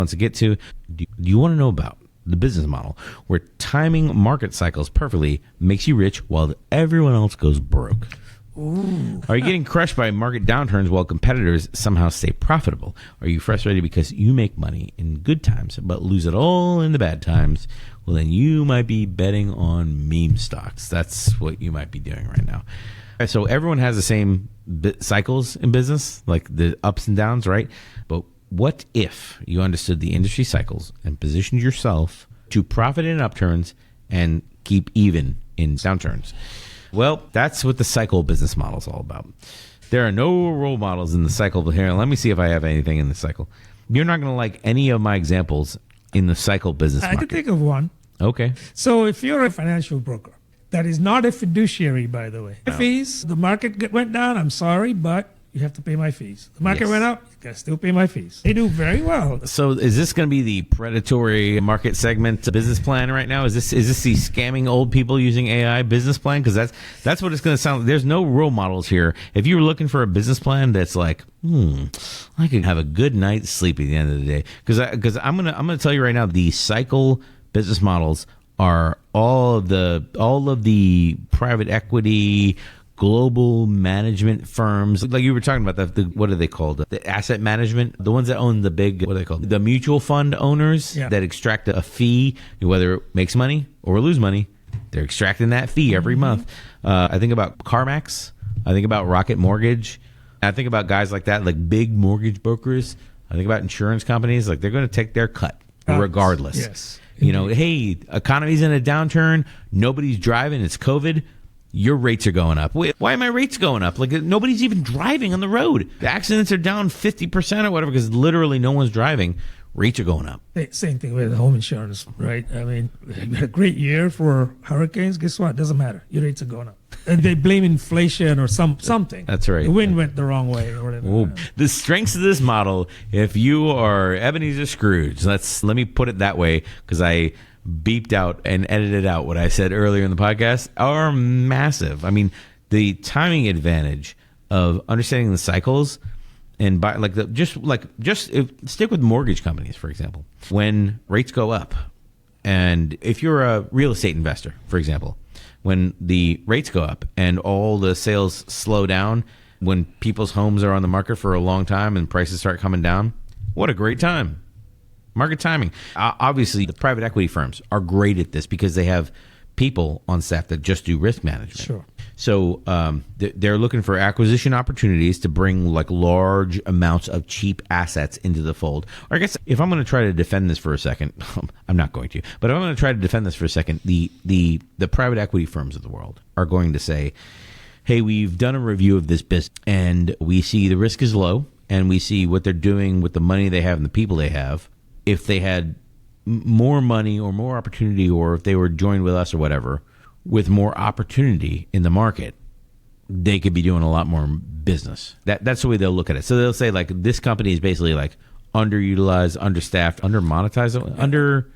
wants to get to. Do you want to know about the business model where timing market cycles perfectly makes you rich while everyone else goes broke? Ooh. Are you getting crushed by market downturns while competitors somehow stay profitable? Are you frustrated because you make money in good times but lose it all in the bad times? Well, then you might be betting on meme stocks. That's what you might be doing right now. So everyone has the same cycles in business, like the ups and downs, right? But what if you understood the industry cycles and positioned yourself to profit in upturns and keep even in downturns? Well, that's what the cycle business model is all about. There are no role models in the cycle. Here, let me see if I have anything in the cycle. You're not going to like any of my examples in the cycle business market. I can think of one. Okay. So if you're a financial broker, that is not a fiduciary, by the way. No. Fees, the market went down, I'm sorry, but you have to pay my fees. The market went up, you got to still pay my fees. They do very well. So is this going to be the predatory market segment business plan right now? Is this the scamming old people using AI business plan? Because that's what it's going to sound like. There's no role models here. If you're looking for a business plan that's like, I could have a good night's sleep at the end of the day. Because I'm gonna tell you right now, the cycle business models are all of the private equity, global management firms, like you were talking about, the what are they called? The asset management, the ones that own the big, what are they called? The mutual fund owners that extract a fee, whether it makes money or lose money, they're extracting that fee every month. I think about CarMax. I think about Rocket Mortgage. I think about guys like that, like big mortgage brokers. I think about insurance companies. Like they're going to take their cut regardless. Yes. You know, hey, economy's in a downturn. Nobody's driving. It's COVID. Your rates are going up. Wait, why are my rates going up? Like nobody's even driving on the road. The accidents are down 50% or whatever because literally no one's driving. Rates are going up. Same thing with home insurance, right? I mean, you had a great year for hurricanes. Guess what? Doesn't matter. Your rates are going up. And they blame inflation or something. That's right. The wind went the wrong way or whatever. Ooh. The strengths of this model, if you are Ebenezer Scrooge, let me put it that way because I beeped out and edited out what I said earlier in the podcast, are massive. I mean, the timing advantage of understanding the cycles and stick with mortgage companies, for example. When rates go up, and if you're a real estate investor, for example, when the rates go up and all the sales slow down, when people's homes are on the market for a long time and prices start coming down, what a great time. Market timing. Obviously, the private equity firms are great at this because they have people on staff that just do risk management. Sure. So they're looking for acquisition opportunities to bring like large amounts of cheap assets into the fold. Or I guess if I'm going to try to defend this for a second, I'm not going to, but if I'm going to try to defend this for a second, the private equity firms of the world are going to say, hey, we've done a review of this business and we see the risk is low and we see what they're doing with the money they have and the people they have. If they had more money or more opportunity, or if they were joined with us or whatever, with more opportunity in the market, they could be doing a lot more business. That's the way they'll look at it. So they'll say like this company is basically like underutilized, understaffed, undermonetized,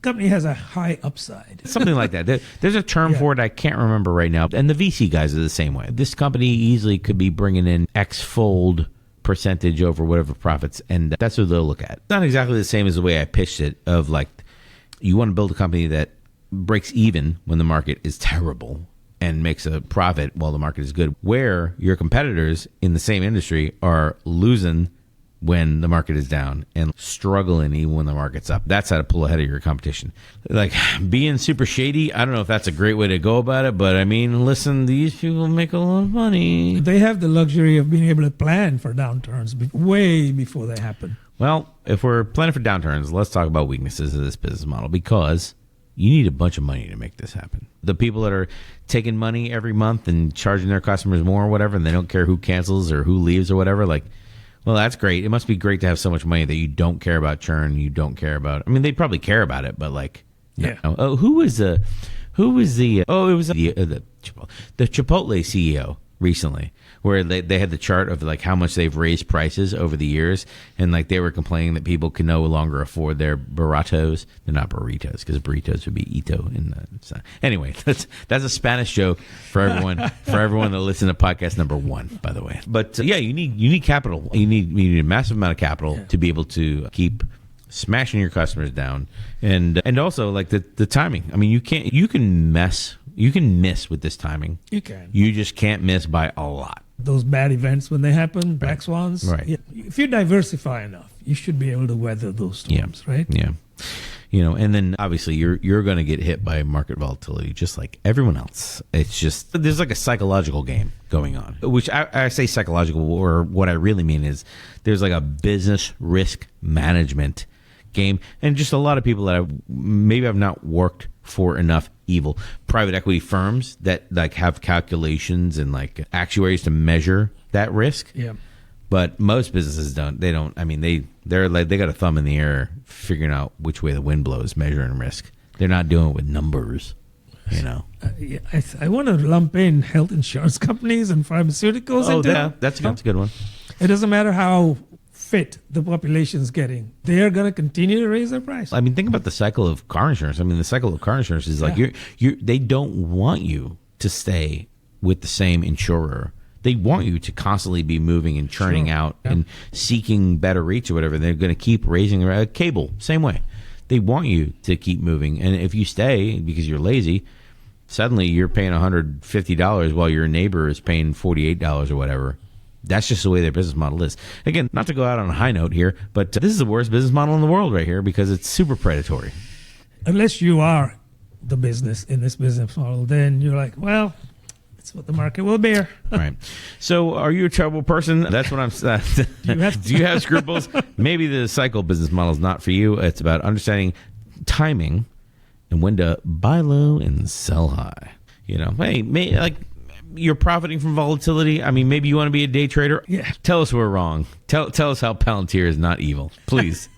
company has a high upside. Something like that. There's a term for it I can't remember right now. And the VC guys are the same way. This company easily could be bringing in X-fold percentage over whatever profits, and that's what they'll look at. It's not exactly the same as the way I pitched it of like you want to build a company that breaks even when the market is terrible and makes a profit while the market is good, where your competitors in the same industry are losing when the market is down and struggling even when the market's up. That's how to pull ahead of your competition. Like being super shady, I don't know if that's a great way to go about it, but I mean, listen, these people make a lot of money. They have the luxury of being able to plan for downturns way before they happen. Well, if we're planning for downturns, let's talk about weaknesses of this business model, because you need a bunch of money to make this happen. The people that are taking money every month and charging their customers more or whatever, and they don't care who cancels or who leaves or whatever, like, well, that's great. It must be great to have so much money that you don't care about churn. You don't care about. I mean, they probably care about it, but like, yeah. No. Oh, it was the Chipotle CEO recently, where they had the chart of like how much they've raised prices over the years, and like they were complaining that people can no longer afford their burritos. They're not burritos because burritos would be ito. Anyway, that's a Spanish joke for everyone that listens to podcast number 1, by the way. But yeah, you need capital. You need a massive amount of capital to be able to keep smashing your customers down, and also like the timing. I mean, you can miss with this timing. You can. You just can't miss by a lot. Those bad events when they happen, black swans. Right. Yeah, if you diversify enough, you should be able to weather those storms, right? Yeah. And then obviously you're going to get hit by market volatility just like everyone else. It's just there's like a psychological game going on, which I say psychological, or what I really mean is there's like a business risk management game, and just a lot of people that I've not worked for enough evil private equity firms that like have calculations and like actuaries to measure that risk. Yeah. But most businesses don't. They don't. I mean, they're like they got a thumb in the air figuring out which way the wind blows, measuring risk. They're not doing it with numbers, I want to lump in health insurance companies and pharmaceuticals. Oh, into that's a good one. It doesn't matter how fit the population's getting; they are going to continue to raise their price. I mean, think about the cycle of car insurance. I mean, the cycle of car insurance is like they don't want you to stay with the same insurer. They want you to constantly be moving and churning out and seeking better rates or whatever. They're going to keep raising cable, same way. They want you to keep moving. And if you stay because you're lazy, suddenly you're paying $150 while your neighbor is paying $48 or whatever. That's just the way their business model is. Again, not to go out on a high note here, but this is the worst business model in the world right here because it's super predatory. Unless you are the business in this business model, then you're like, well, it's what the market will bear. Right. So are you a terrible person? That's what I'm saying. Do you have scruples? Maybe the cycle business model is not for you. It's about understanding timing and when to buy low and sell high. Hey, you're profiting from volatility. I mean, maybe you want to be a day trader. Yeah. Tell us we're wrong. Tell us how Palantir is not evil, please.